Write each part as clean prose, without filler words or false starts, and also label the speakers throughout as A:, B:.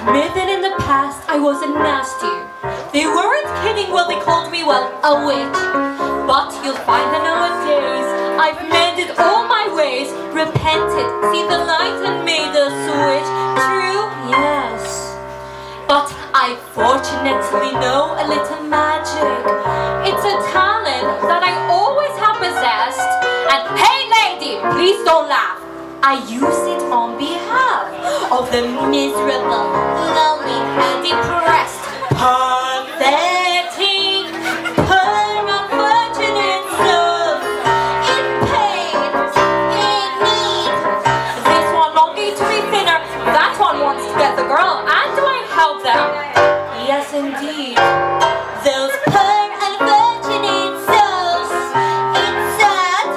A: admit that in the past I wasn't nasty. They weren't kidding when they called me, well, a witch. But you'll find that nowadays I've mended all my ways, repented, seen the light and made a switch. True, yes. But I fortunately know a little magic. It's a talent that I always have possessed. And hey lady, please don't laugh. I use it on behalf of the miserable, lonely, and depressed, pathetic, poor, unfortunate souls in pain, in need. This one longing to be thinner, that one wants to get the girl, and do I help them? Yes, indeed. Those poor, unfortunate souls, it's sad,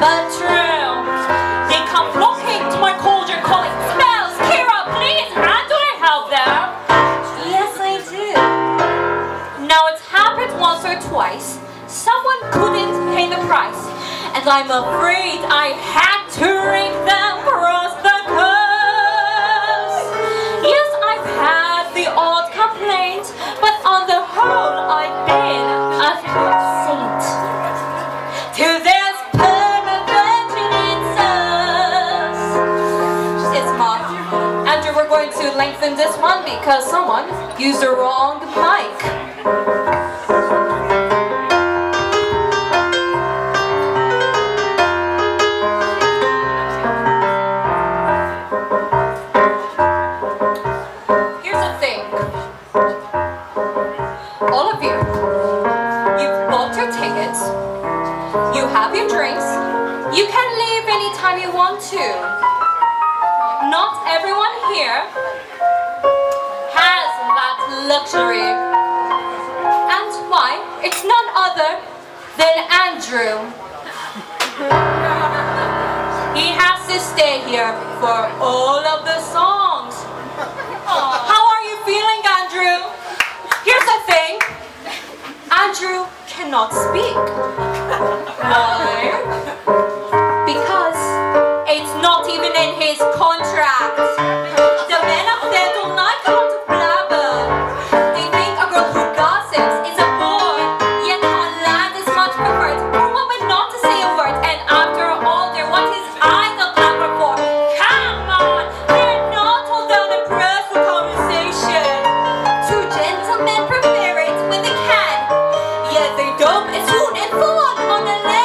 A: but true. They come flocking to my cauldron calling, "Smells, Kyra, please, and do I help them?" Yes, I do. Now it's happened once or twice. Someone couldn't pay the price, and I'm afraid I had to rake them across the coast. Yes, I've had the odd complaint, but on the whole, I've been a saint. To this permanent souls. It's Mom. Andrew, we're going to lengthen this one because someone used the wrong mic. Here's the thing. All of you, you've bought your tickets, you have your drinks, you can leave anytime you want to. Not everyone here has that luxury. And why? It's none other than Andrew. He has to stay here for all of the songs. How are you feeling, Andrew? Here's the thing. Andrew cannot speak. Why? Because it's not even in his contract. The men up there don't like a lot of blabber. They think a girl who gossips is a bore. Yet on land is much preferred for a woman not to say a word. And after all, they're what his idle blabber for. Come on, they're not all down and pressed for conversation. Two gentlemen prefer it when they can. Yet they don't as soon and fall on the land.